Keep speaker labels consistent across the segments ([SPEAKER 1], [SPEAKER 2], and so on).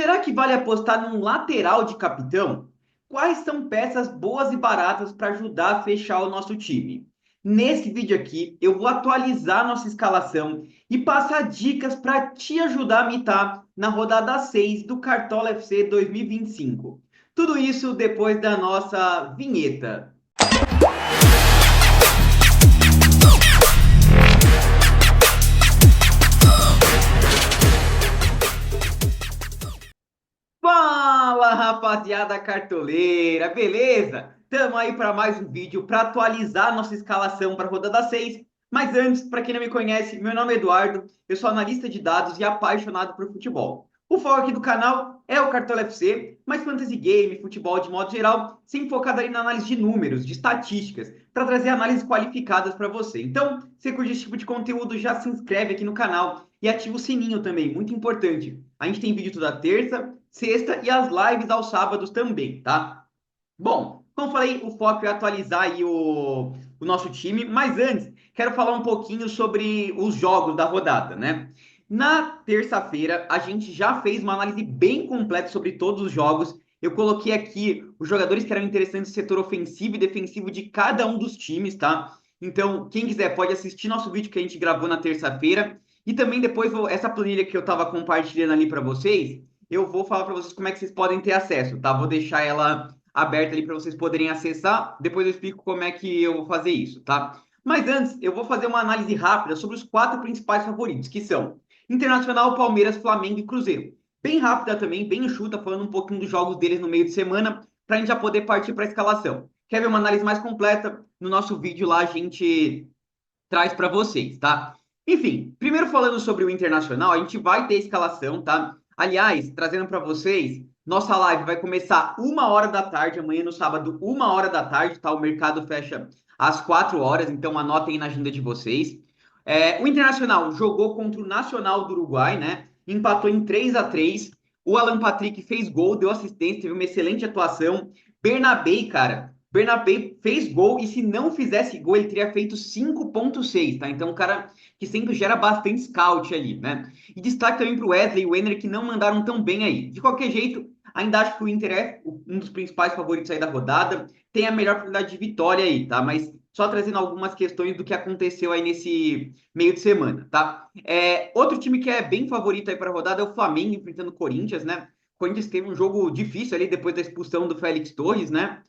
[SPEAKER 1] Será que vale apostar num lateral de capitão? Quais são peças boas e baratas para ajudar a fechar o nosso time? Nesse vídeo aqui, eu vou atualizar nossa escalação e passar dicas para te ajudar a mitar na rodada 6 do Cartola FC 2025. Tudo isso depois da nossa vinheta. Fala, rapaziada cartoleira, beleza? Tamo aí para mais um vídeo para atualizar nossa escalação para a rodada 6. Mas antes, para quem não me conhece, meu nome é Eduardo, eu sou analista de dados e apaixonado por futebol. O foco aqui do canal é o Cartola FC, mas fantasy game, futebol de modo geral, sempre focado aí na análise de números, de estatísticas, para trazer análises qualificadas para você. Então, se curte esse tipo de conteúdo, já se inscreve aqui no canal e ativa o sininho também, muito importante. A gente tem vídeo toda terça, sexta e as lives aos sábados também, tá? Bom, como falei, o foco é atualizar aí o nosso time, mas antes, quero falar um pouquinho sobre os jogos da rodada, né? Na terça-feira, a gente já fez uma análise bem completa sobre todos os jogos. Eu coloquei aqui os jogadores que eram interessantes no setor ofensivo e defensivo de cada um dos times, tá? Então, quem quiser pode assistir nosso vídeo que a gente gravou na terça-feira. E também depois, essa planilha que eu estava compartilhando ali para vocês, eu vou falar para vocês como é que vocês podem ter acesso, tá? Vou deixar ela aberta ali para vocês poderem acessar. Depois eu explico como é que eu vou fazer isso, tá? Mas antes, eu vou fazer uma análise rápida sobre os quatro principais favoritos, que são Internacional, Palmeiras, Flamengo e Cruzeiro. Bem rápida também, bem enxuta, falando um pouquinho dos jogos deles no meio de semana, para a gente já poder partir para a escalação. Quer ver uma análise mais completa? No nosso vídeo lá a gente traz para vocês, tá? Enfim, primeiro falando sobre o Internacional, a gente vai ter escalação, tá? Aliás, trazendo para vocês, nossa live vai começar 1 hora da tarde, amanhã no sábado, 1 hora da tarde, tá? O mercado fecha às 4 horas, então anotem aí na agenda de vocês. O Internacional jogou contra o Nacional do Uruguai, né? Empatou em 3-3. O Alan Patrick fez gol, deu assistência, teve uma excelente atuação. Bernabei, cara, Bernabé fez gol e se não fizesse gol, ele teria feito 5,6, tá? Então, um cara que sempre gera bastante scout ali, né? E destaque também para o Wesley e o Enner, que não mandaram tão bem aí. De qualquer jeito, ainda acho que o Inter é um dos principais favoritos aí da rodada, tem a melhor probabilidade de vitória aí, tá? Mas só trazendo algumas questões do que aconteceu aí nesse meio de semana, tá? Outro time que é bem favorito aí para a rodada é o Flamengo, enfrentando o Corinthians, né? O Corinthians teve um jogo difícil ali depois da expulsão do Félix Torres, né?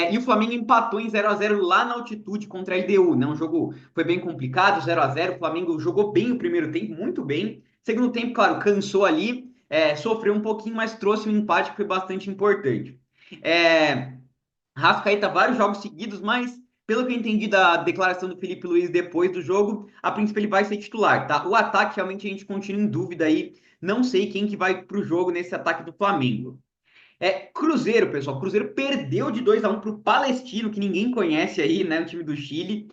[SPEAKER 1] E o Flamengo empatou em 0-0 lá na altitude contra a LDU, né? Um jogo foi bem complicado, 0-0. O Flamengo jogou bem o primeiro tempo, muito bem. Segundo tempo, claro, cansou ali, sofreu um pouquinho, mas trouxe um empate que foi bastante importante. É, Rascaeta, vários jogos seguidos, mas pelo que eu entendi da declaração do Felipe Luiz depois do jogo, a princípio ele vai ser titular, tá? O ataque realmente a gente continua em dúvida aí. Não sei quem que vai pro jogo nesse ataque do Flamengo. Cruzeiro, pessoal. Cruzeiro perdeu de 2-1 para o Palestino, que ninguém conhece aí, né? O time do Chile.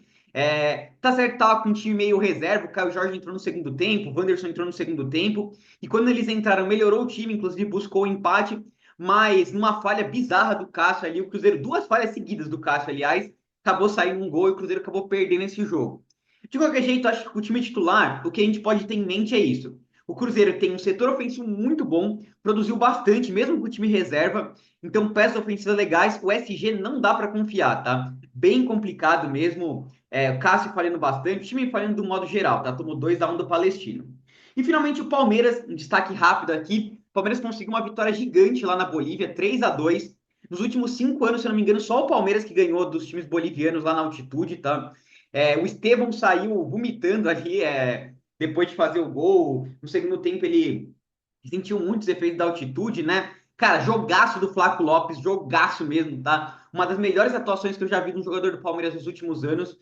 [SPEAKER 1] Tá certo, tava com um time meio reserva. O Caio Jorge entrou no segundo tempo, o Wanderson entrou no segundo tempo. E quando eles entraram, melhorou o time, inclusive buscou o empate. Mas numa falha bizarra do Cássio ali, o Cruzeiro, duas falhas seguidas do Cássio, aliás, acabou saindo um gol e o Cruzeiro acabou perdendo esse jogo. De qualquer jeito, acho que o time titular, o que a gente pode ter em mente é isso. O Cruzeiro tem um setor ofensivo muito bom, produziu bastante, mesmo com o time reserva. Então, peças ofensivas legais. O SG não dá para confiar, tá? Bem complicado mesmo. O Cássio falhando bastante, o time falhando do modo geral, tá? Tomou 2-1 do Palestino. E finalmente o Palmeiras, um destaque rápido aqui. O Palmeiras conseguiu uma vitória gigante lá na Bolívia, 3-2. Nos últimos 5 anos, se eu não me engano, só o Palmeiras que ganhou dos times bolivianos lá na altitude, tá? O Estevão saiu vomitando ali, depois de fazer o gol. No segundo tempo, ele sentiu muitos efeitos da altitude, né? Cara, jogaço do Flaco Lopes, jogaço mesmo, tá? Uma das melhores atuações que eu já vi de um jogador do Palmeiras nos últimos anos.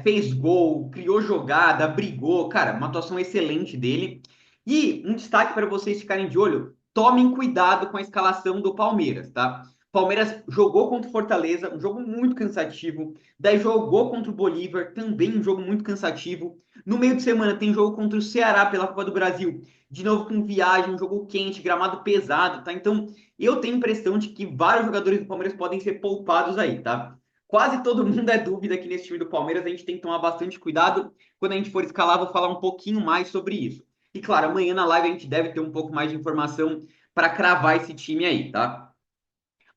[SPEAKER 1] Fez gol, criou jogada, brigou. Cara, uma atuação excelente dele. E um destaque para vocês ficarem de olho: tomem cuidado com a escalação do Palmeiras, tá? Palmeiras jogou contra o Fortaleza, um jogo muito cansativo. Daí jogou contra o Bolívar, também um jogo muito cansativo. No meio de semana tem jogo contra o Ceará pela Copa do Brasil. De novo com viagem, um jogo quente, gramado pesado, tá? Então, eu tenho a impressão de que vários jogadores do Palmeiras podem ser poupados aí, tá? Quase todo mundo é dúvida aqui nesse time do Palmeiras, a gente tem que tomar bastante cuidado. Quando a gente for escalar, vou falar um pouquinho mais sobre isso. E claro, amanhã na live a gente deve ter um pouco mais de informação para cravar esse time aí, tá?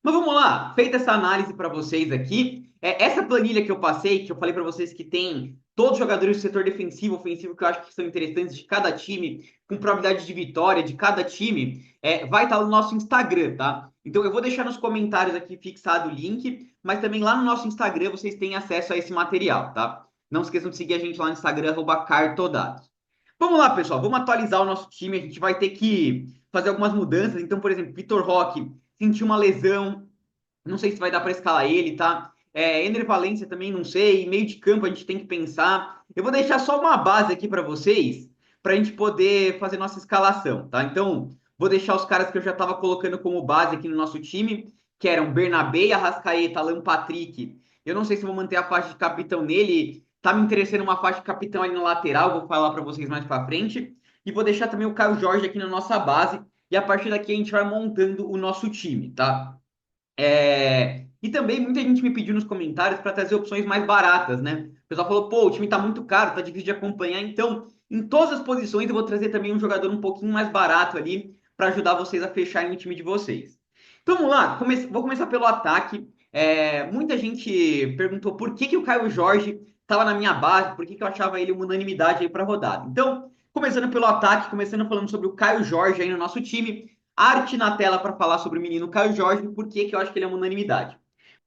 [SPEAKER 1] Mas vamos lá, feita essa análise para vocês aqui, essa planilha que eu passei, que eu falei para vocês que tem todos os jogadores do setor defensivo, ofensivo, que eu acho que são interessantes de cada time, com probabilidade de vitória de cada time, vai estar no nosso Instagram, tá? Então eu vou deixar nos comentários aqui fixado o link, mas também lá no nosso Instagram vocês têm acesso a esse material, tá? Não esqueçam de seguir a gente lá no Instagram, @cartodados. Vamos lá, pessoal, vamos atualizar o nosso time, a gente vai ter que fazer algumas mudanças. Então, por exemplo, Vitor Roque sentiu uma lesão, não sei se vai dar para escalar ele, tá? Ender Valencia também não sei, meio de campo a gente tem que pensar. Eu vou deixar só uma base aqui para vocês, para a gente poder fazer nossa escalação, tá? Então, vou deixar os caras que eu já estava colocando como base aqui no nosso time, que eram Bernabé, Arrascaeta, Alan Patrick. Eu não sei se vou manter a faixa de capitão nele, tá me interessando uma faixa de capitão ali no lateral, vou falar para vocês mais para frente. E vou deixar também o Caio Jorge aqui na nossa base, e a partir daqui a gente vai montando o nosso time, tá? E também muita gente me pediu nos comentários para trazer opções mais baratas, né? O pessoal falou, pô, o time tá muito caro, tá difícil de acompanhar, então em todas as posições eu vou trazer também um jogador um pouquinho mais barato ali para ajudar vocês a fecharem o time de vocês. Então vamos lá, vou começar pelo ataque. Muita gente perguntou por que o Caio Jorge estava na minha base, por que eu achava ele uma unanimidade aí para rodada. Então, começando pelo ataque, começando falando sobre o Caio Jorge aí no nosso time, arte na tela para falar sobre o menino Caio Jorge, por que eu acho que ele é uma unanimidade.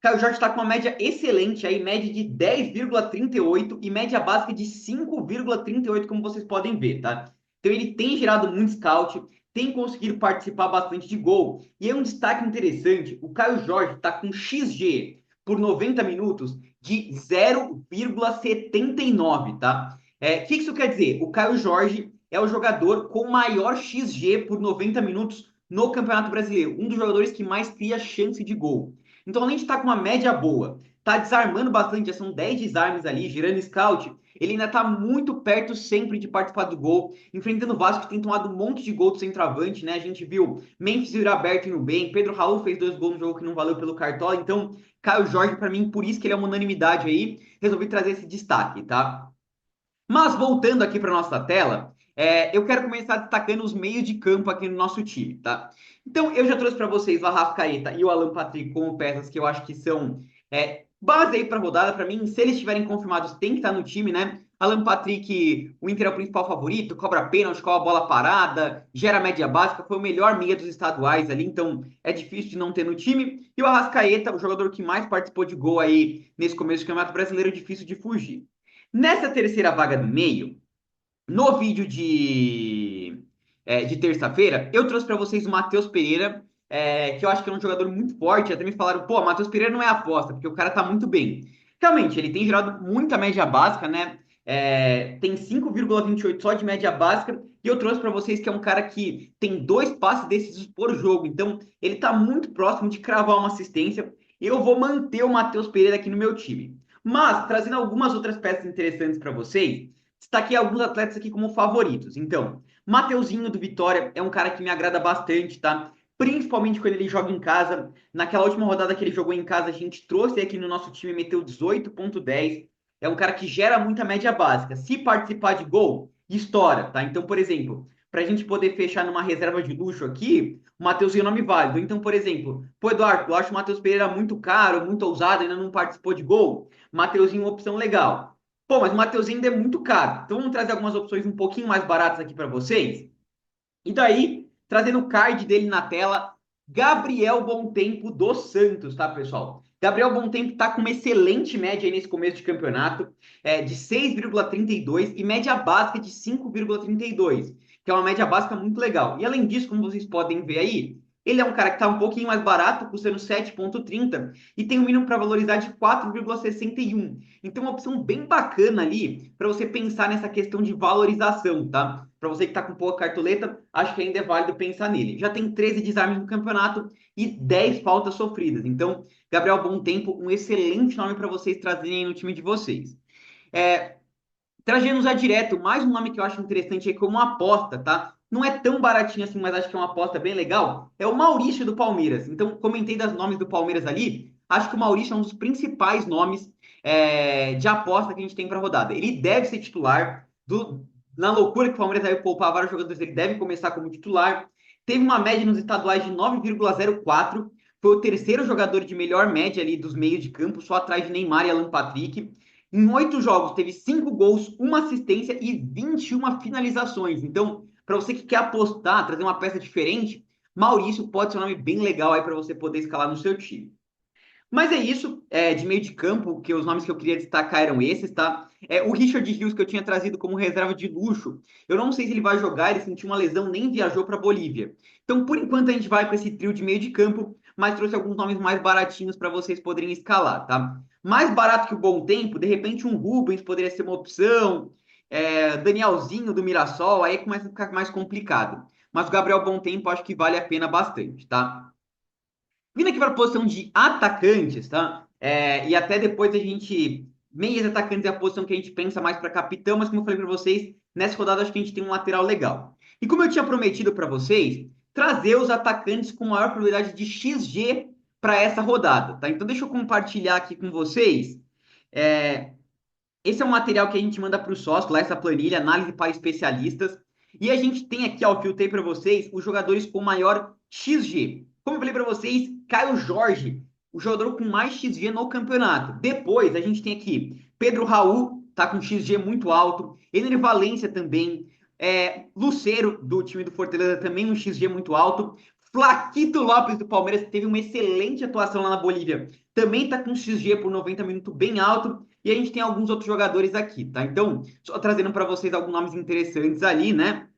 [SPEAKER 1] Caio Jorge está com uma média excelente aí, média de 10,38 e média básica de 5,38, como vocês podem ver, tá? Então ele tem gerado muito scout, tem conseguido participar bastante de gol. E é um destaque interessante, o Caio Jorge está com XG por 90 minutos de 0,79, tá? O que isso quer dizer? O Caio Jorge é o jogador com maior XG por 90 minutos no Campeonato Brasileiro, um dos jogadores que mais cria chance de gol. Então, além de estar com uma média boa, tá desarmando bastante, já são 10 desarmes ali, girando scout, ele ainda tá muito perto sempre de participar do gol, enfrentando o Vasco que tem tomado um monte de gol do centroavante, né? A gente viu Memphis e Aberto indo bem, Pedro Raul fez 2 gols no jogo que não valeu pelo Cartola, então Caio Jorge, para mim, por isso que ele é uma unanimidade aí, resolvi trazer esse destaque, tá? Mas voltando aqui para nossa tela, eu quero começar destacando os meios de campo aqui no nosso time, tá? Então, eu já trouxe para vocês o Arrascaeta e o Alan Patrick como peças que eu acho que são base aí para rodada. Para mim, se eles estiverem confirmados, tem que estar no time, né? Alan Patrick, o Inter é o principal favorito, cobra pênalti, cobra bola parada, gera média básica, foi o melhor meia dos estaduais ali, então é difícil de não ter no time. E o Arrascaeta, o jogador que mais participou de gol aí nesse começo do Campeonato Brasileiro, difícil de fugir. Nessa terceira vaga do meio, no vídeo de terça-feira, eu trouxe para vocês o Matheus Pereira, que eu acho que é um jogador muito forte. Até me falaram, pô, Matheus Pereira não é aposta, porque o cara tá muito bem. Realmente, ele tem gerado muita média básica, né? Tem 5,28 só de média básica. E eu trouxe para vocês que é um cara que tem 2 passes decisivos por jogo. Então, ele tá muito próximo de cravar uma assistência. Eu vou manter o Matheus Pereira aqui no meu time. Mas, trazendo algumas outras peças interessantes para vocês, destaquei alguns atletas aqui como favoritos. Então, Mateuzinho do Vitória é um cara que me agrada bastante, tá? Principalmente quando ele joga em casa. Naquela última rodada que ele jogou em casa, a gente trouxe aqui no nosso time, meteu 18,10. É um cara que gera muita média básica. Se participar de gol, estoura, tá? Então, por exemplo, para a gente poder fechar numa reserva de luxo aqui, o Mateuzinho é nome válido. Então, por exemplo, pô, Eduardo, eu acho o Matheus Pereira muito caro, muito ousado, ainda não participou de gol. Mateuzinho é uma opção legal. Pô, mas o Mateuzinho ainda é muito caro. Então vamos trazer algumas opções um pouquinho mais baratas aqui para vocês. E daí, trazendo o card dele na tela, Gabriel Bontempo dos Santos, tá, pessoal? Gabriel Bontempo tá com uma excelente média aí nesse começo de campeonato, de 6,32 e média básica de 5,32, que é uma média básica muito legal. E além disso, como vocês podem ver aí, ele é um cara que está um pouquinho mais barato, custando 7,30 e tem um mínimo para valorizar de 4,61. Então, uma opção bem bacana ali para você pensar nessa questão de valorização, tá? Para você que está com pouca cartoleta, acho que ainda é válido pensar nele. Já tem 13 desarmes no campeonato e 10 faltas sofridas. Então, Gabriel Bontempo, um excelente nome para vocês trazerem no time de vocês. É, Trazendo já direto, mais um nome que eu acho interessante aí como uma aposta, tá? Não é tão baratinho assim, mas acho que é uma aposta bem legal. É o Maurício do Palmeiras. Então, comentei das nomes do Palmeiras ali. Acho que o Maurício é um dos principais nomes de aposta que a gente tem para rodada. Ele deve ser titular. Na loucura que o Palmeiras deve poupar vários jogadores, ele deve começar como titular. teve uma média nos estaduais de 9,04, foi o terceiro jogador de melhor média ali dos meios de campo, só atrás de Neymar e Alan Patrick. Em 8 jogos, teve 5 gols, uma assistência e 21 finalizações. Então, para você que quer apostar, trazer uma peça diferente, Maurício pode ser um nome bem legal aí para você poder escalar no seu time. Mas é isso, de meio de campo, que os nomes que eu queria destacar eram esses, tá? O Richard Rios, que eu tinha trazido como reserva de luxo, eu não sei se ele vai jogar, ele sentiu uma lesão, nem viajou para Bolívia. Então, por enquanto, a gente vai com esse trio de meio de campo, mas trouxe alguns nomes mais baratinhos para vocês poderem escalar, tá? Mais barato que o Bom Tempo, de repente um Rubens poderia ser uma opção, Danielzinho do Mirassol, aí começa a ficar mais complicado. Mas o Gabriel Bom Tempo acho que vale a pena bastante, tá? Vindo aqui para a posição de atacantes, tá? E até depois a gente. Meias atacantes é a posição que a gente pensa mais para capitão, mas como eu falei para vocês, nessa rodada acho que a gente tem um lateral legal. E como eu tinha prometido para vocês, trazer os atacantes com maior probabilidade de XG para essa rodada, tá? Então deixa eu compartilhar aqui com vocês. É, Esse é um material que a gente manda para o sócio, lá essa planilha, análise para especialistas. E a gente tem aqui, ó, eu filtrei para vocês, os jogadores com maior XG. Como eu falei para vocês, Caio Jorge, o jogador com mais XG no campeonato. Depois, a gente tem aqui Pedro Raul, tá com XG muito alto. Ener Valência também. Lucero, do time do Fortaleza, também um XG muito alto. Flaquito Lopes, do Palmeiras, que teve uma excelente atuação lá na Bolívia. Também está com XG por 90 minutos bem alto. E a gente tem alguns outros jogadores aqui, tá? Então, só trazendo para vocês alguns nomes interessantes ali, né?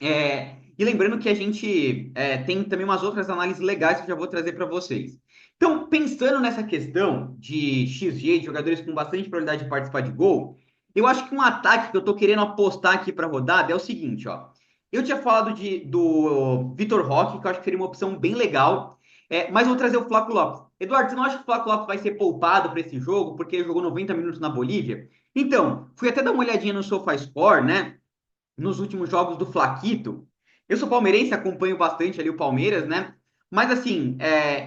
[SPEAKER 1] E lembrando que a gente tem também umas outras análises legais que eu já vou trazer para vocês. Então, pensando nessa questão de XG, de jogadores com bastante probabilidade de participar de gol, eu acho que um ataque que eu estou querendo apostar aqui para a rodada é o seguinte, ó. Eu tinha falado do Vitor Roque, que eu acho que seria uma opção bem legal, mas vou trazer o Flaco Lopes. Eduardo, você não acha que o Flaco Lopes vai ser poupado para esse jogo, porque ele jogou 90 minutos na Bolívia? Então, fui até dar uma olhadinha no SofaScore, né? Nos últimos jogos do Flaquito. Eu sou palmeirense, acompanho bastante ali o Palmeiras, né? Mas assim,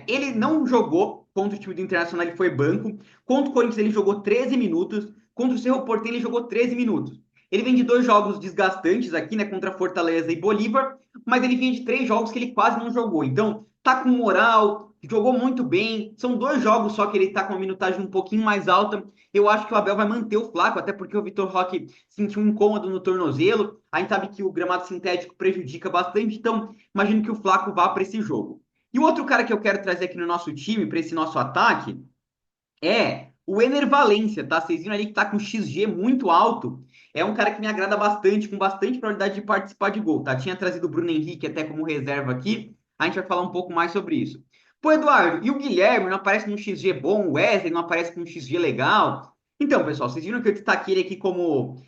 [SPEAKER 1] ele não jogou contra o time do Internacional, ele foi banco. Contra o Corinthians, ele jogou 13 minutos. Contra o Cerro Porteño, ele jogou 13 minutos. Ele vem de 2 jogos desgastantes aqui, né? Contra Fortaleza e Bolívar, mas ele vinha de 3 jogos que ele quase não jogou. Então, tá com moral, jogou muito bem. São 2 jogos só que ele tá com uma minutagem um pouquinho mais alta. Eu acho que o Abel vai manter o Flaco, até porque o Vitor Roque sentiu um incômodo no tornozelo. A gente sabe que o gramado sintético prejudica bastante, então imagino que o Flaco vá para esse jogo. E o outro cara que eu quero trazer aqui no nosso time, para esse nosso ataque, é o Ener Valência, tá? Vocês viram ali que tá com XG muito alto. É um cara que me agrada bastante, com bastante probabilidade de participar de gol, tá? Tinha trazido o Bruno Henrique até como reserva aqui. A gente vai falar um pouco mais sobre isso. Pô, Eduardo, e o Guilherme não aparece com XG bom? O Wesley não aparece com XG legal? Então, pessoal, vocês viram que eu destaquei ele aqui como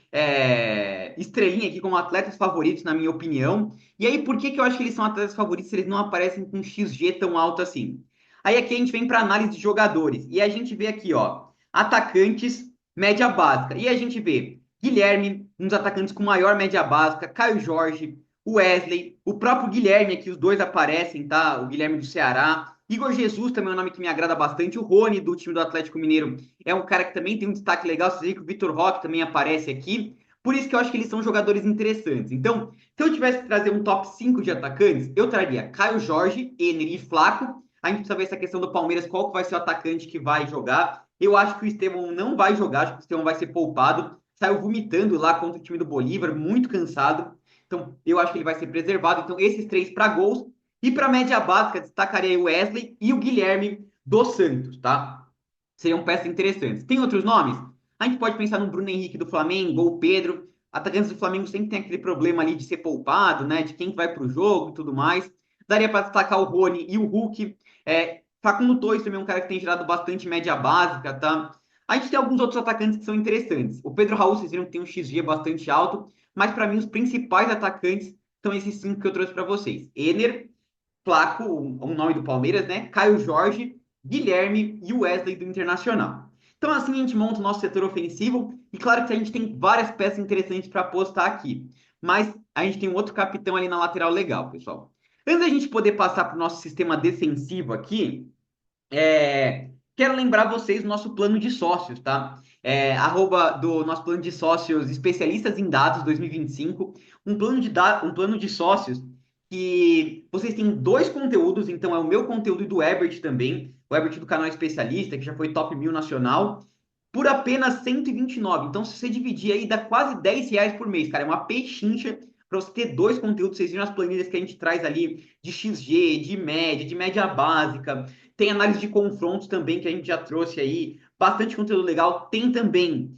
[SPEAKER 1] estrelinha, aqui como atletas favoritos, na minha opinião. E aí, por que que eu acho que eles são atletas favoritos se eles não aparecem com XG tão alto assim? Aí aqui a gente vem para análise de jogadores. E a gente vê aqui, ó, atacantes, média básica. E a gente vê Guilherme, um dos atacantes com maior média básica, Caio Jorge, o Wesley, o próprio Guilherme aqui, os dois aparecem, tá? O Guilherme do Ceará. Igor Jesus também é um nome que me agrada bastante. O Rony, do time do Atlético Mineiro, é um cara que também tem um destaque legal. Você vê que o Vitor Roque também aparece aqui. Por isso que eu acho que eles são jogadores interessantes. Então, se eu tivesse que trazer um top 5 de atacantes, eu traria Caio Jorge, Ener e Flaco. A gente precisa ver essa questão do Palmeiras, qual que vai ser o atacante que vai jogar. Eu acho que o Estevão não vai jogar, acho que o Estevão vai ser poupado. Saiu vomitando lá contra o time do Bolívar, muito cansado. Então, eu acho que ele vai ser preservado. Então, esses 3 para gols. E para média básica, destacaria o Wesley e o Guilherme dos Santos, tá? Seriam peças interessantes. Tem outros nomes? A gente pode pensar no Bruno Henrique do Flamengo ou o Pedro. Atacantes do Flamengo sempre tem aquele problema ali de ser poupado, né? De quem vai para o jogo e tudo mais. Daria para destacar o Rony e o Hulk. Facundo Torres também é um cara que tem gerado bastante média básica, tá? A gente tem alguns outros atacantes que são interessantes. O Pedro Raul, vocês viram que tem um XG bastante alto, mas para mim os principais atacantes são esses 5 que eu trouxe para vocês. Ener, Flaco, um nome do Palmeiras, né? Caio Jorge, Guilherme e o Wesley do Internacional. Então assim a gente monta o nosso setor ofensivo e claro que a gente tem várias peças interessantes para apostar aqui. Mas a gente tem um outro capitão ali na lateral legal, pessoal. Antes da gente poder passar para o nosso sistema defensivo aqui, quero lembrar vocês do nosso plano de sócios, tá? Arroba do nosso plano de sócios especialistas em dados 2025, um plano de sócios que vocês têm dois conteúdos, então é o meu conteúdo e do Herbert também, o Herbert do canal Especialista, que já foi top 1000 nacional, por apenas 129. Então, se você dividir aí, dá quase R$ 10 por mês, cara. É uma pechincha para você ter dois conteúdos. Vocês viram as planilhas que a gente traz ali de XG, de média básica. Tem análise de confrontos também, que a gente já trouxe aí. Bastante conteúdo legal. Tem também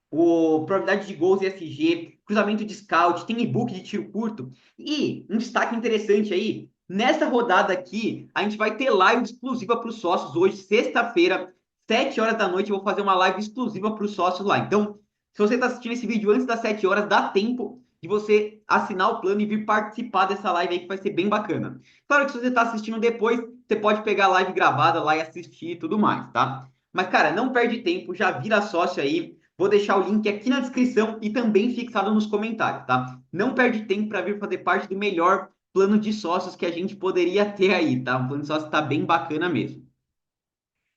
[SPEAKER 1] o probabilidade de gols e SG, cruzamento de scout, tem e-book de tiro curto. E um destaque interessante aí, nessa rodada aqui, a gente vai ter live exclusiva para os sócios hoje, sexta-feira, 7 horas da noite, eu vou fazer uma live exclusiva para os sócios lá. Então, se você está assistindo esse vídeo antes das 7 horas, dá tempo de você assinar o plano e vir participar dessa live aí, que vai ser bem bacana. Claro que se você está assistindo depois, você pode pegar a live gravada lá e assistir e tudo mais, tá? Mas, cara, não perde tempo, já vira sócio aí. Vou deixar o link aqui na descrição e também fixado nos comentários, tá? Não perde tempo para vir fazer parte do melhor plano de sócios que a gente poderia ter aí, tá? Um plano de sócios tá bem bacana mesmo.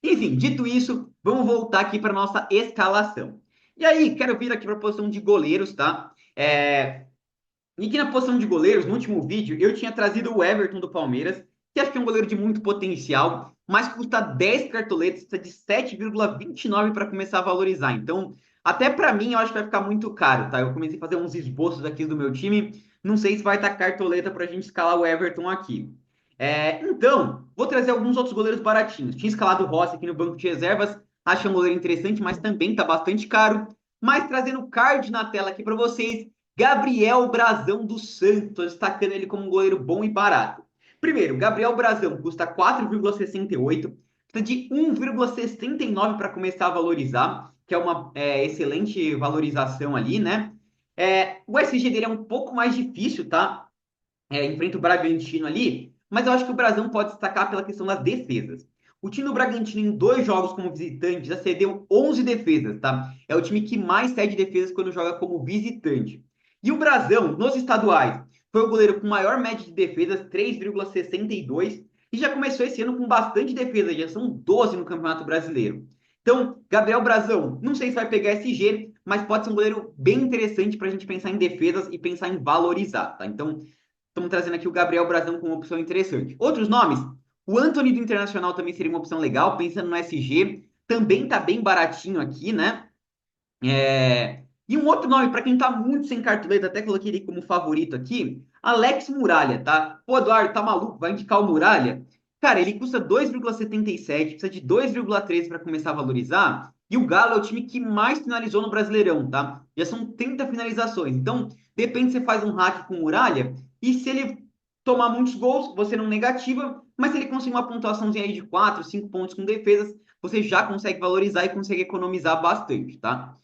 [SPEAKER 1] Enfim, dito isso, vamos voltar aqui para nossa escalação. E aí, quero vir aqui para a posição de goleiros, tá? E aqui na posição de goleiros, no último vídeo, eu tinha trazido o Everton do Palmeiras, que acho que é um goleiro de muito potencial, mas custa 10 cartoletas, precisa de 7,29 para começar a valorizar. Então, até para mim, eu acho que vai ficar muito caro, tá? Eu comecei a fazer uns esboços aqui do meu time, não sei se vai estar cartoleta para a gente escalar o Everton aqui. Então, vou trazer alguns outros goleiros baratinhos. Tinha escalado o Rossi aqui no banco de reservas, acho um goleiro interessante, mas também está bastante caro. Mas trazendo o card na tela aqui para vocês, Gabriel Brazão do Santos, destacando ele como um goleiro bom e barato. Primeiro, Gabriel Brazão custa 4,68, precisa de 1,69 para começar a valorizar, que é uma excelente valorização ali, né? O SG dele é um pouco mais difícil, tá? Enfrenta o Bragantino ali, mas eu acho que o Brazão pode destacar pela questão das defesas. O time do Bragantino, em 2 jogos como visitante, já cedeu 11 defesas, tá? É o time que mais cede defesas quando joga como visitante. E o Brazão, nos estaduais, foi o goleiro com maior média de defesas, 3,62, e já começou esse ano com bastante defesa, já são 12 no Campeonato Brasileiro. Então, Gabriel Brazão, não sei se vai pegar SG, mas pode ser um goleiro bem interessante para a gente pensar em defesas e pensar em valorizar, tá? Então, estamos trazendo aqui o Gabriel Brazão como uma opção interessante. Outros nomes, o Antony do Internacional também seria uma opção legal, pensando no SG, também está bem baratinho aqui, né? E um outro nome, para quem está muito sem cartoleta, até coloquei ele como favorito aqui, Alex Muralha, tá? Pô, Eduardo, tá maluco? Vai indicar o Muralha? Cara, ele custa 2,77, precisa de 2,13 para começar a valorizar. E o Galo é o time que mais finalizou no Brasileirão, tá? Já são 30 finalizações. Então, depende se você faz um hack com o Muralha. E se ele tomar muitos gols, você não negativa. Mas se ele conseguir uma pontuaçãozinha aí de 4, 5 pontos com defesas, você já consegue valorizar e consegue economizar bastante, tá?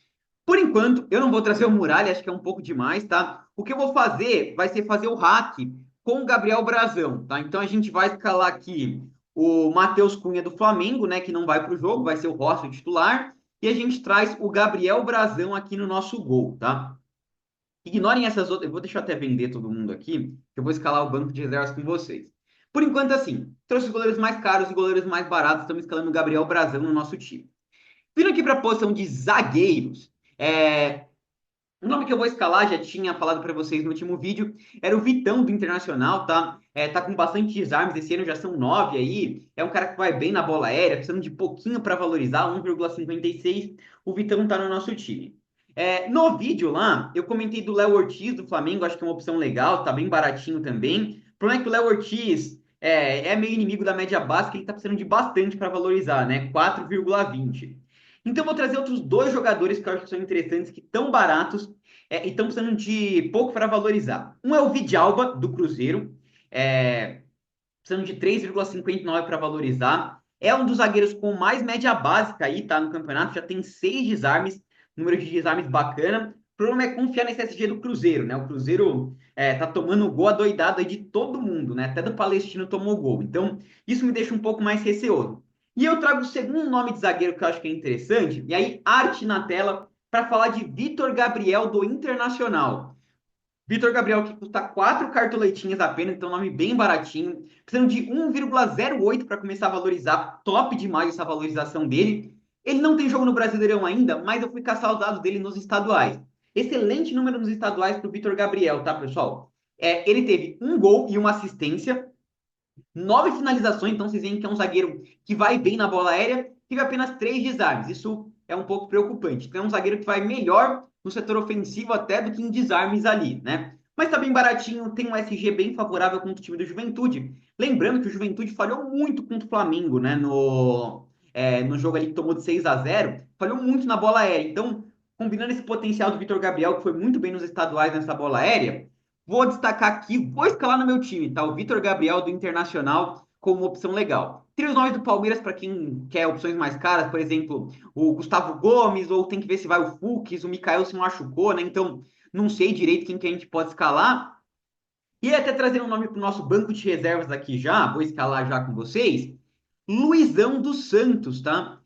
[SPEAKER 1] Por enquanto, eu não vou trazer o Muralha, acho que é um pouco demais, tá? O que eu vou fazer vai ser fazer o hack com o Gabriel Brazão, tá? Então a gente vai escalar aqui o Matheus Cunha do Flamengo, né? Que não vai para o jogo, vai ser o Rossi o titular. E a gente traz o Gabriel Brazão aqui no nosso gol, tá? Ignorem essas outras. Eu vou deixar até vender todo mundo aqui, que eu vou escalar o banco de reservas com vocês. Por enquanto, assim, trouxe os goleiros mais caros e goleiros mais baratos. Estamos escalando o Gabriel Brazão no nosso time. Vindo aqui para a posição de zagueiros. O nome que eu vou escalar, já tinha falado para vocês no último vídeo, era o Vitão do Internacional, tá? Tá com bastante desarmes, esse ano já são 9 aí. É um cara que vai bem na bola aérea, precisando de pouquinho para valorizar, 1,56. O Vitão tá no nosso time. No vídeo lá, eu comentei do Léo Ortiz do Flamengo, acho que é uma opção legal, tá bem baratinho também. O problema é que o Léo Ortiz é meio inimigo da média básica, ele tá precisando de bastante para valorizar, né? 4,20. Então, eu vou trazer outros dois jogadores que eu acho que são interessantes, que estão baratos e estão precisando de pouco para valorizar. Um é o Vidalba, do Cruzeiro, precisando de 3,59 para valorizar. É um dos zagueiros com mais média básica aí, tá? No campeonato, já tem 6 desarmes, número de desarmes bacana. O problema é confiar nesse SG do Cruzeiro, né? O Cruzeiro tá tomando gol adoidado aí de todo mundo, né? Até do Palestino tomou gol. Então, isso me deixa um pouco mais receoso. E eu trago o segundo nome de zagueiro que eu acho que é interessante, e aí arte na tela, para falar de Vitor Gabriel do Internacional. Vitor Gabriel, que custa 4 cartoletinhas apenas, então nome bem baratinho, precisando de 1,08 para começar a valorizar, top demais essa valorização dele. Ele não tem jogo no Brasileirão ainda, mas eu fui caçar os dados dele nos estaduais. Excelente número nos estaduais para o Vitor Gabriel, tá, pessoal? Ele teve um gol e uma assistência, 9 finalizações, então vocês veem que é um zagueiro que vai bem na bola aérea, teve apenas 3 desarmes. Isso é um pouco preocupante. Então é um zagueiro que vai melhor no setor ofensivo até do que em desarmes ali, né? Mas tá bem baratinho, tem um SG bem favorável contra o time do Juventude. Lembrando que o Juventude falhou muito contra o Flamengo, né? No jogo ali que tomou de 6-0, falhou muito na bola aérea. Então, combinando esse potencial do Vitor Gabriel, que foi muito bem nos estaduais nessa bola aérea, vou destacar aqui, vou escalar no meu time, tá? O Vitor Gabriel do Internacional como uma opção legal. Tem os nomes do Palmeiras para quem quer opções mais caras, por exemplo, o Gustavo Gomes, ou tem que ver se vai o Fux, o Mikael se machucou, né? Então, não sei direito quem que a gente pode escalar. E até trazer um nome para o nosso banco de reservas aqui já, vou escalar já com vocês. Luizão dos Santos, tá?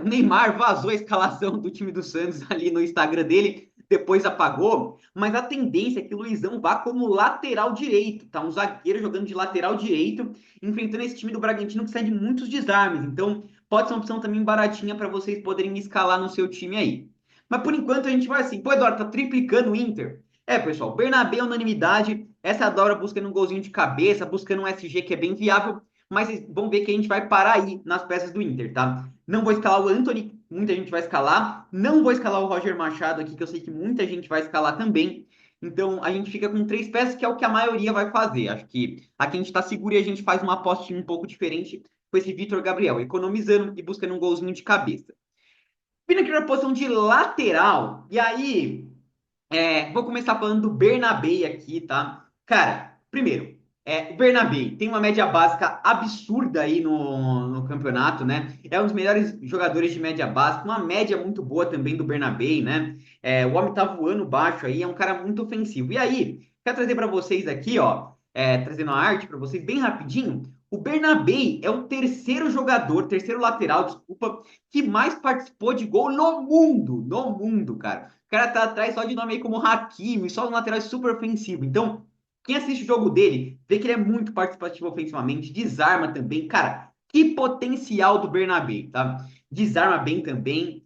[SPEAKER 1] O Neymar vazou a escalação do time do Santos ali no Instagram dele, depois apagou, mas a tendência é que o Luizão vá como lateral direito, tá? Um zagueiro jogando de lateral direito, enfrentando esse time do Bragantino que sai de muitos desarmes. Então, pode ser uma opção também baratinha para vocês poderem escalar no seu time aí. Mas por enquanto a gente vai assim, pô, Eduardo, tá triplicando o Inter. Pessoal, Bernabé unanimidade, essa é a Dora buscando um golzinho de cabeça, buscando um SG que é bem viável, mas vocês vão ver que a gente vai parar aí nas peças do Inter, tá? Não vou escalar o Anthony, muita gente vai escalar. Não vou escalar o Roger Machado aqui, que eu sei que muita gente vai escalar também. Então a gente fica com 3 peças, que é o que a maioria vai fazer. Acho que aqui a gente tá seguro e a gente faz uma aposta um pouco diferente com esse Vitor Gabriel, economizando e buscando um golzinho de cabeça. Vindo aqui na posição de lateral, e aí vou começar falando do Bernabé aqui, tá? Cara, primeiro, o Bernabé tem uma média básica absurda aí no campeonato, né? É um dos melhores jogadores de média básica, uma média muito boa também do Bernabé, né? O homem tá voando baixo aí, é um cara muito ofensivo. E aí, quero trazer para vocês aqui, ó, trazendo a arte para vocês bem rapidinho. O Bernabé é o terceiro jogador, terceiro lateral, desculpa, que mais participou de gol no mundo, cara. O cara tá atrás só de nome aí como Hakimi, só no lateral super ofensivo. Então, quem assiste o jogo dele, vê que ele é muito participativo ofensivamente, desarma também. Cara, que potencial do Bernabé, tá? Desarma bem também.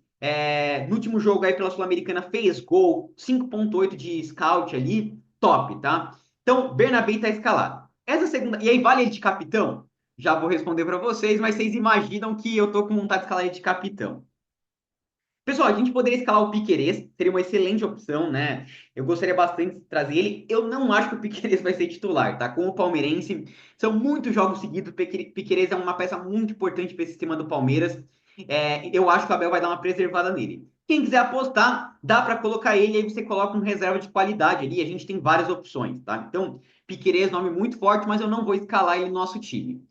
[SPEAKER 1] No último jogo aí pela Sul-Americana fez gol, 5,8 de scout ali, top, tá? Então, Bernabé tá escalado. Essa segunda. E aí, vale ele de capitão? Já vou responder para vocês, mas vocês imaginam que eu tô com vontade de escalar ele de capitão. Pessoal, a gente poderia escalar o Piquerez, seria uma excelente opção, né? Eu gostaria bastante de trazer ele. Eu não acho que o Piquerez vai ser titular, tá? Com o palmeirense, são muitos jogos seguidos. O Piquerez é uma peça muito importante para esse sistema do Palmeiras. Eu acho que o Abel vai dar uma preservada nele. Quem quiser apostar, dá para colocar ele, aí você coloca um reserva de qualidade ali. A gente tem várias opções, tá? Então, Piquerez, nome muito forte, mas eu não vou escalar ele no nosso time.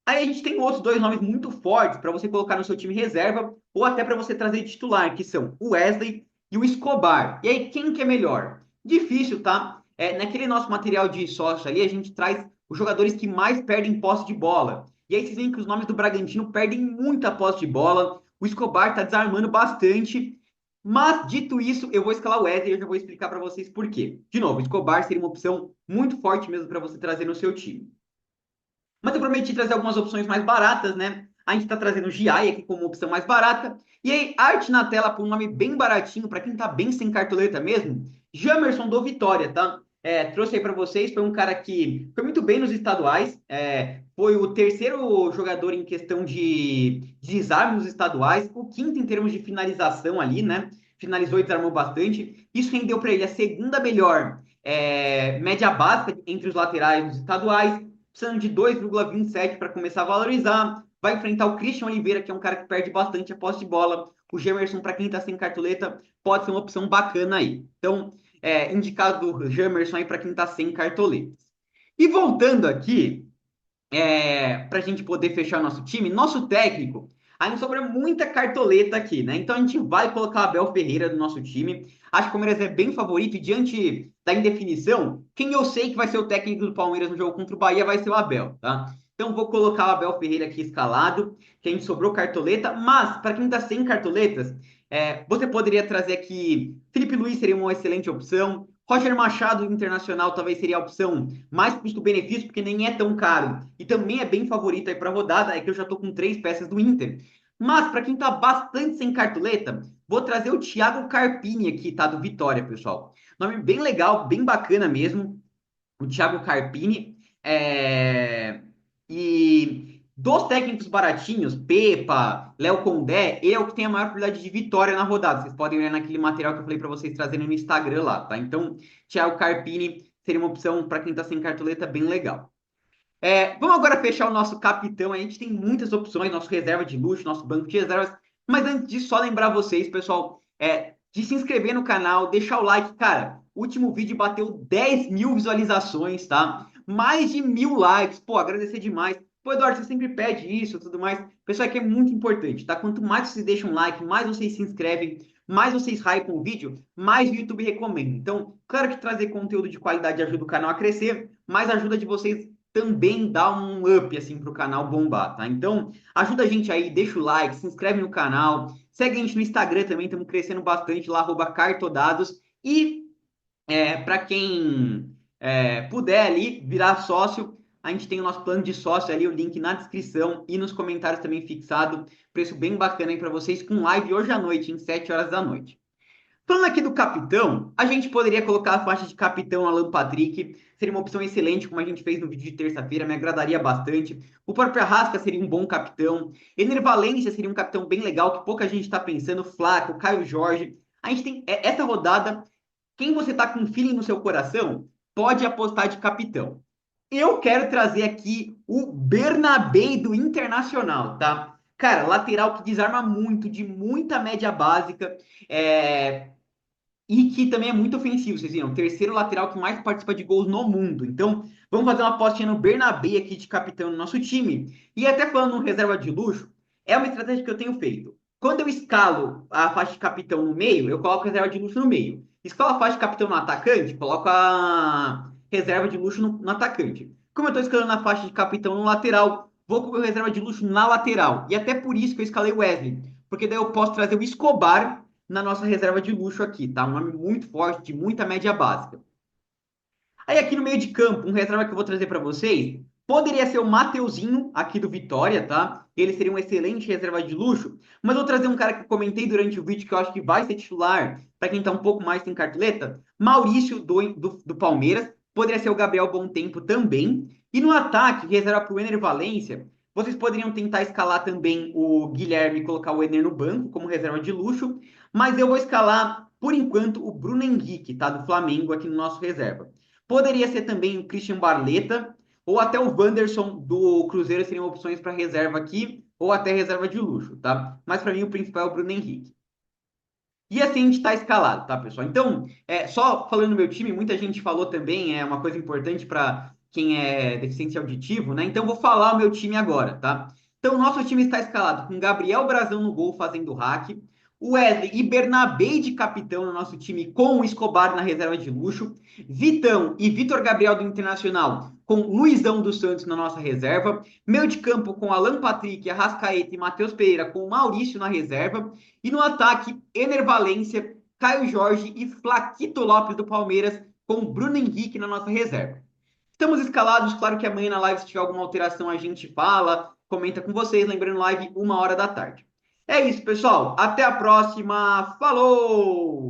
[SPEAKER 1] Aí a gente tem outros 2 nomes muito fortes para você colocar no seu time reserva ou até para você trazer de titular, que são o Wesley e o Escobar. E aí, quem que é melhor? Difícil, tá? Naquele nosso material de sócio ali, a gente traz os jogadores que mais perdem posse de bola. E aí vocês veem que os nomes do Bragantino perdem muita posse de bola. O Escobar tá desarmando bastante. Mas, dito isso, eu vou escalar o Wesley e eu já vou explicar para vocês por quê. De novo, o Escobar seria uma opção muito forte mesmo para você trazer no seu time. Mas eu prometi trazer algumas opções mais baratas, né? A gente está trazendo o Giai aqui como opção mais barata. E aí, arte na tela por um nome bem baratinho, para quem tá bem sem cartoleta mesmo, Jamerson do Vitória, tá? Trouxe aí para vocês, foi um cara que foi muito bem nos estaduais, foi o terceiro jogador em questão de desarme nos estaduais, o quinto em termos de finalização ali, né? Finalizou e desarmou bastante. Isso rendeu para ele a segunda melhor média básica entre os laterais dos estaduais, precisando de 2,27 para começar a valorizar. Vai enfrentar o Christian Oliveira, que é um cara que perde bastante a posse de bola. O Gemerson, para quem está sem cartoleta, pode ser uma opção bacana aí. Então, indicado o Gemerson aí para quem está sem cartoletas. E voltando aqui, para a gente poder fechar nosso time, nosso técnico, ainda sobra muita cartoleta aqui, né? Então a gente vai colocar o Abel Ferreira no nosso time. Acho que o Palmeiras é bem favorito e diante da indefinição, quem eu sei que vai ser o técnico do Palmeiras no jogo contra o Bahia vai ser o Abel, tá? Então vou colocar o Abel Ferreira aqui escalado, que a gente sobrou cartoleta, mas para quem tá sem cartoletas, você poderia trazer aqui Felipe Luiz seria uma excelente opção. Roger Machado Internacional talvez seria a opção mais custo-benefício, porque nem é tão caro. E também é bem favorito aí para a rodada, é que eu já estou com 3 peças do Inter. Mas, para quem está bastante sem cartoleta, vou trazer o Thiago Carpini aqui, tá? Do Vitória, pessoal. Nome bem legal, bem bacana mesmo. o Thiago Carpini, e dos técnicos baratinhos, Pepa, Léo Condé, ele é o que tem a maior probabilidade de vitória na rodada. Vocês podem ver naquele material que eu falei para vocês trazendo no Instagram lá, tá? Então, Thiago Carpini seria uma opção para quem está sem cartoleta bem legal. Vamos agora fechar o nosso capitão. A gente tem muitas opções, nosso reserva de luxo, nosso banco de reservas. Mas antes disso, só lembrar vocês, pessoal, de se inscrever no canal, deixar o like. Cara, o último vídeo bateu 10 mil visualizações, tá? Mais de 1.000 likes. Pô, agradecer demais. Pô, Eduardo, você sempre pede isso e tudo mais. Pessoal, aqui é muito importante, tá? Quanto mais vocês deixam um like, mais vocês se inscrevem, mais vocês hypam o vídeo, mais o YouTube recomenda. Então, claro que trazer conteúdo de qualidade ajuda o canal a crescer, mas ajuda de vocês também dá um up assim para o canal bombar, tá? Então, ajuda a gente aí, deixa o like, se inscreve no canal, segue a gente no Instagram também, estamos crescendo bastante lá, @cartodados. E para quem puder ali virar sócio, a gente tem o nosso plano de sócio ali, o link na descrição e nos comentários também fixado. Preço bem bacana aí para vocês, com live hoje à noite, em 7 horas da noite. Falando aqui do capitão, a gente poderia colocar a faixa de capitão Alan Patrick, seria uma opção excelente, como a gente fez no vídeo de terça-feira, me agradaria bastante. O próprio Arrasca seria um bom capitão. Ener Valencia seria um capitão bem legal, que pouca gente está pensando. Flaco, Caio Jorge. A gente tem essa rodada. Quem você está com feeling no seu coração, pode apostar de capitão. Eu quero trazer aqui o Bernabé do Internacional, tá? Cara, lateral que desarma muito, de muita média básica. E que também é muito ofensivo, vocês viram? Terceiro lateral que mais participa de gols no mundo. Então, vamos fazer uma apostinha no Bernabé aqui de capitão no nosso time. E até falando no reserva de luxo, é uma estratégia que eu tenho feito. Quando eu escalo a faixa de capitão no meio, eu coloco a reserva de luxo no meio. Escalo a faixa de capitão no atacante, coloco a reserva de luxo no atacante. Como eu estou escalando a faixa de capitão no lateral, vou com a reserva de luxo na lateral. E até por isso que eu escalei o Wesley. Porque daí eu posso trazer o Escobar na nossa reserva de luxo aqui, tá? Um nome muito forte, de muita média básica. Aí aqui no meio de campo, um reserva que eu vou trazer para vocês, poderia ser o Mateuzinho, aqui do Vitória, tá? Ele seria um excelente reserva de luxo, mas vou trazer um cara que eu comentei durante o vídeo, que eu acho que vai ser titular, para quem tá um pouco mais sem cartoleta, Maurício do Palmeiras, poderia ser o Gabriel Bom Tempo também, e no ataque, reserva para o Ener Valência, vocês poderiam tentar escalar também o Guilherme e colocar o Ener no banco como reserva de luxo, mas eu vou escalar, por enquanto, o Bruno Henrique, tá? Do Flamengo aqui no nosso reserva. Poderia ser também o Christian Barleta, ou até o Wanderson do Cruzeiro seriam opções para reserva aqui, ou até reserva de luxo, tá? Mas para mim o principal é o Bruno Henrique. E assim a gente está escalado, tá, pessoal? Então, só falando do meu time, muita gente falou também, é uma coisa importante para quem é deficiente auditivo, né? Então, vou falar o meu time agora, tá? Então, o nosso time está escalado com Gabriel Brazão no gol fazendo hack, o Wesley e Bernabé de capitão no nosso time com o Escobar na reserva de luxo, Vitão e Vitor Gabriel do Internacional com Luizão dos Santos na nossa reserva, meio de campo com Alan Patrick, Arrascaeta e Matheus Pereira com Maurício na reserva, e no ataque, Ener Valência, Caio Jorge e Flaquito Lopes do Palmeiras com Bruno Henrique na nossa reserva. Estamos escalados, claro que amanhã na live, se tiver alguma alteração, a gente fala, comenta com vocês, lembrando live 1 hora da tarde. É isso, pessoal. Até a próxima. Falou!